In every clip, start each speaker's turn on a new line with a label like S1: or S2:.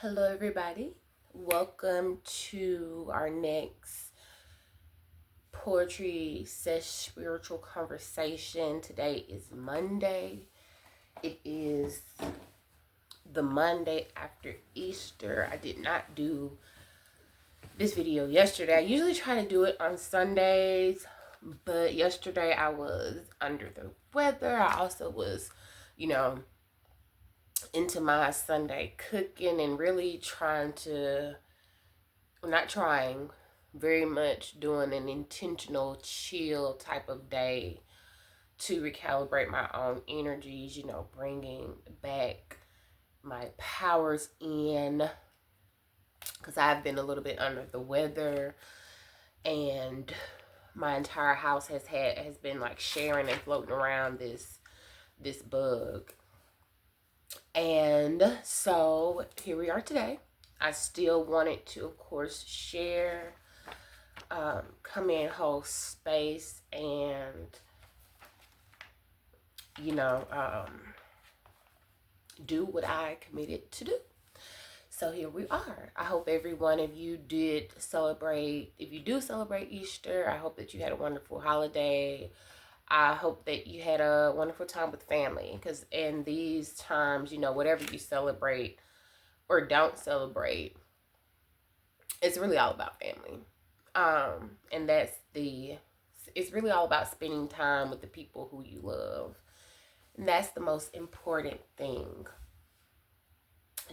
S1: Hello, everybody. Welcome to our next poetry SeSh spiritual conversation. Today is Monday. It is the Monday after Easter. I did not do this video yesterday. I usually try to do it on Sundays, but yesterday I was under the weather. I also was, into my Sunday cooking and really very much doing an intentional chill type of day to recalibrate my own energies, bringing back my powers in because I've been a little bit under the weather and my entire house has been like sharing and floating around this bug. And so here we are today. I still wanted to, of course, share, come in, hold space, and, do what I committed to do. So here we are. I hope every one of you did celebrate. If you do celebrate Easter, I hope that you had a wonderful holiday. I hope that you had a wonderful time with family, because in these times, whatever you celebrate or don't celebrate, it's really all about family. And it's really all about spending time with the people who you love. And that's the most important thing.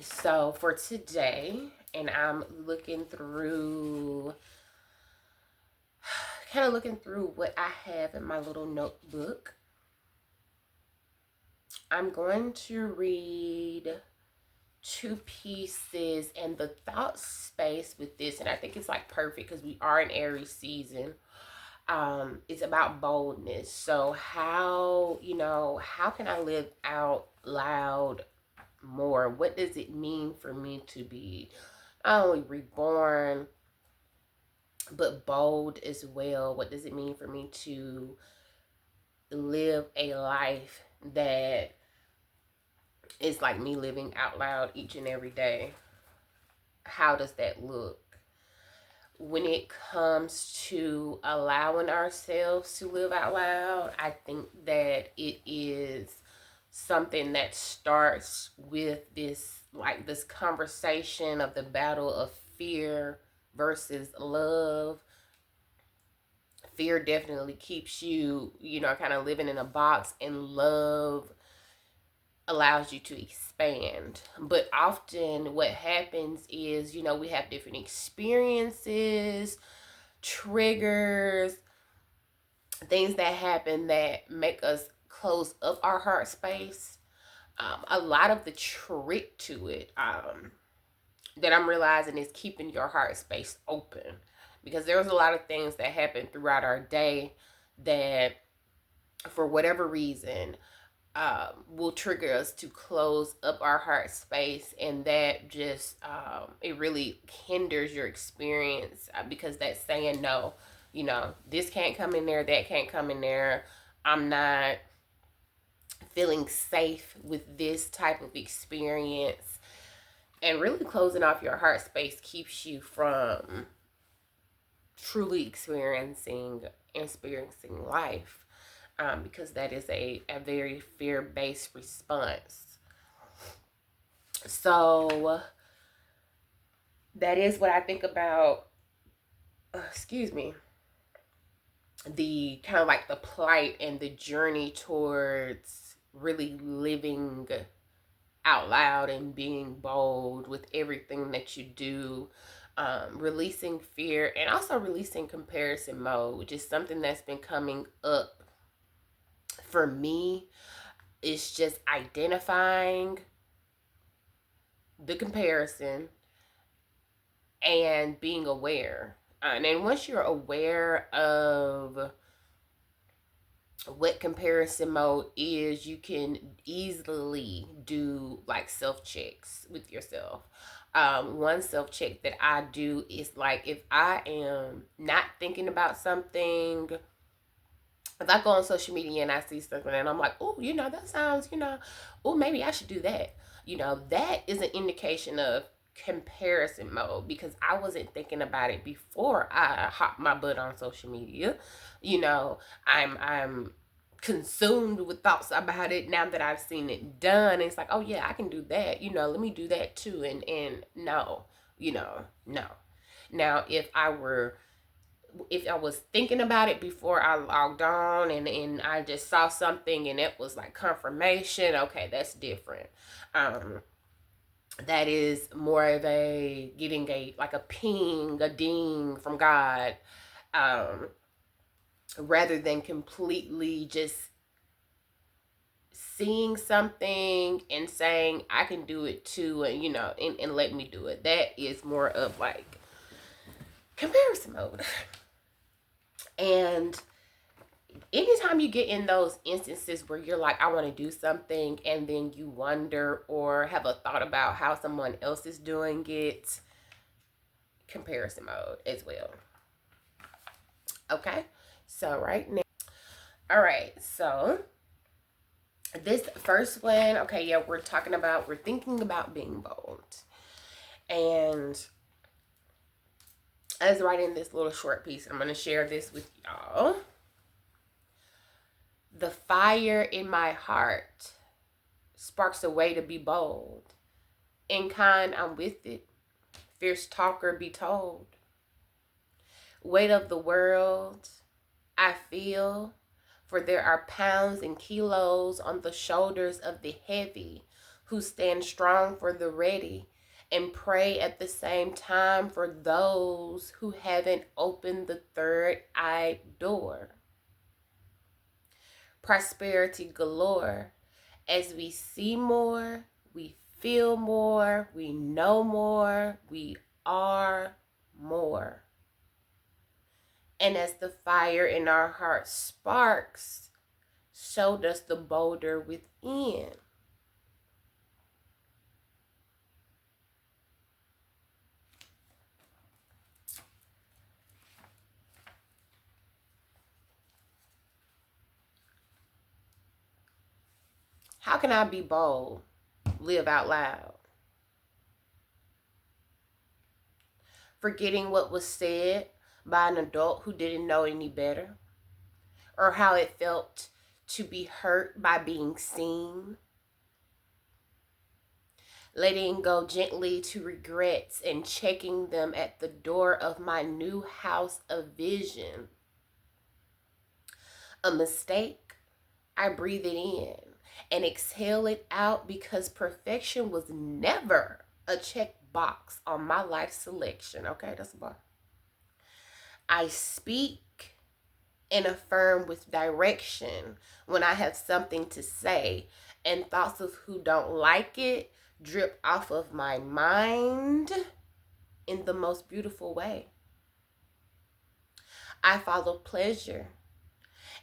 S1: So for today, and I'm looking through what I have in my little notebook. I'm going to read two pieces and the thought space with this, and I think it's like perfect because we are in Aries season. It's about boldness. So how can I live out loud more? What does it mean for me to be not only reborn but bold as well? What does it mean for me to live a life that is like me living out loud each and every day? How does that look? When it comes to allowing ourselves to live out loud, I think that it is something that starts with this conversation of the battle of fear versus love. Fear definitely keeps you, kind of living in a box, and love allows you to expand. But often what happens is, we have different experiences, triggers, things that happen that make us close up our heart space. A lot of the trick to it that I'm realizing is keeping your heart space open, because there's a lot of things that happen throughout our day that, for whatever reason, will trigger us to close up our heart space, and that just it really hinders your experience, because that's saying no. This can't come in there, that can't come in there. I'm not feeling safe with this type of experience. And really closing off your heart space keeps you from truly experiencing life, because that is a very fear-based response. So that is what I think about, the kind of like the plight and the journey towards really living out loud and being bold with everything that you do. Releasing fear and also releasing comparison mode, which is something that's been coming up for me. It's just identifying the comparison and being aware. And then once you're aware of what comparison mode is, you can easily do like self-checks with yourself. One self-check that I do is like, if I am not thinking about something, if I go on social media and I see something and I'm like, oh, that sounds, oh, maybe I should do that. That is an indication of comparison mode because I wasn't thinking about it before I hopped my butt on social media. You know, I'm consumed with thoughts about it now that I've seen it done. It's like, oh yeah, I can do that. You know, let me do that too. And no, no. Now, if I was thinking about it before I logged on and I just saw something and it was like confirmation, okay, that's different. That is more of a getting a like a ping, a ding from God, rather than completely just seeing something and saying I can do it too, and and let me do it. That is more of like comparison mode. And anytime you get in those instances where you're like, I want to do something, and then you wonder or have a thought about how someone else is doing it, comparison mode as well. Okay, so right now, all right, so this first one, okay, yeah, we're thinking about being bold. And I was writing this little short piece. I'm going to share this with y'all. The fire in my heart sparks a way to be bold. In kind, I'm with it. Fierce talker, be told. Weight of the world, I feel. For there are pounds and kilos on the shoulders of the heavy who stand strong for the ready and pray at the same time for those who haven't opened the third-eye door. Prosperity galore. As we see more, we feel more, we know more, we are more. And as the fire in our hearts sparks, so does the boulder within. How can I be bold? Live out loud. Forgetting what was said by an adult who didn't know any better, or how it felt to be hurt by being seen. Letting go gently to regrets and checking them at the door of my new house of vision. A mistake, I breathe it in and exhale it out because perfection was never a check box on my life selection. Okay, that's a bar. I speak and affirm with direction when I have something to say, and thoughts of who don't like it drip off of my mind in the most beautiful way. I follow pleasure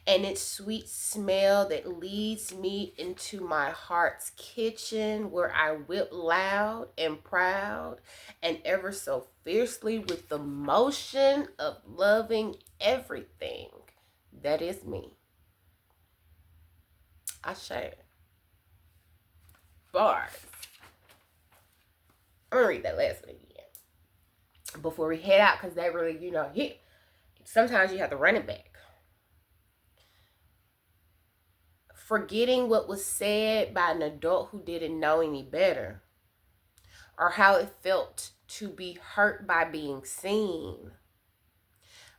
S1: and its sweet smell that leads me into my heart's kitchen where I whip loud and proud and ever so fiercely with the motion of loving everything that is me. I share. Bars. I'm gonna read that last one again before we head out because that really, hit. Sometimes you have to run it back. Forgetting what was said by an adult who didn't know any better, or how it felt to be hurt by being seen.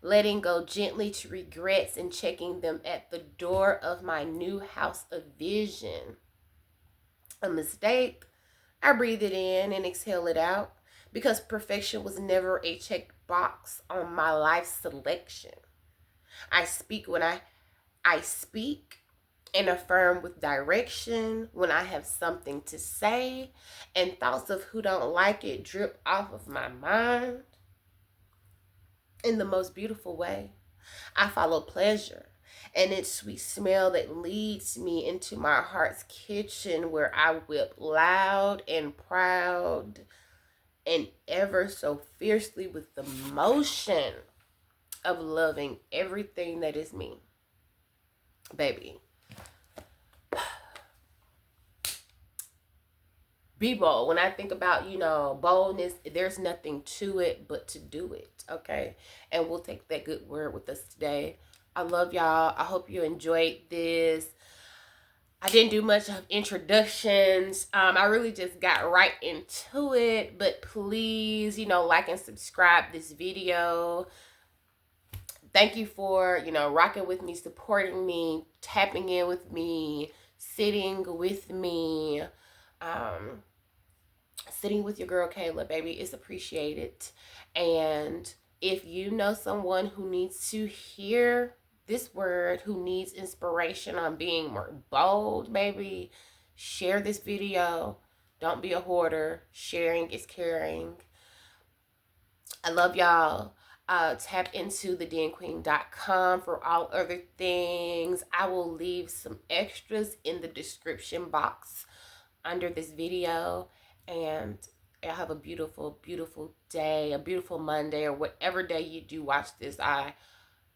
S1: Letting go gently to regrets and checking them at the door of my new house of vision. A mistake, I breathe it in and exhale it out because perfection was never a checked box on my life selection. I speak when I speak and affirm with direction when I have something to say, and thoughts of who don't like it drip off of my mind in the most beautiful way. I follow pleasure and its sweet smell that leads me into my heart's kitchen where I whip loud and proud and ever so fiercely with the motion of loving everything that is me. Baby, Be bold. When I think about, boldness, there's nothing to it but to do it. Okay. And we'll take that good word with us today. I love y'all. I hope you enjoyed this. I didn't do much of introductions. I really just got right into it. But please, like and subscribe this video. Thank you for, rocking with me, supporting me, tapping in with me, sitting with me. Sitting with your girl Kayla, baby, is appreciated. And if you know someone who needs to hear this word, who needs inspiration on being more bold, baby, share this video. Don't be a hoarder. Sharing is caring. I love y'all. Tap into thedenqueen.com for all other things. I will leave some extras in the description box under this video. And I have a beautiful, beautiful day, a beautiful Monday, or whatever day you do watch this. I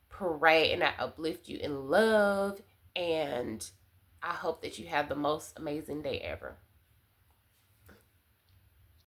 S1: pray and I uplift you in love. And I hope that you have the most amazing day ever.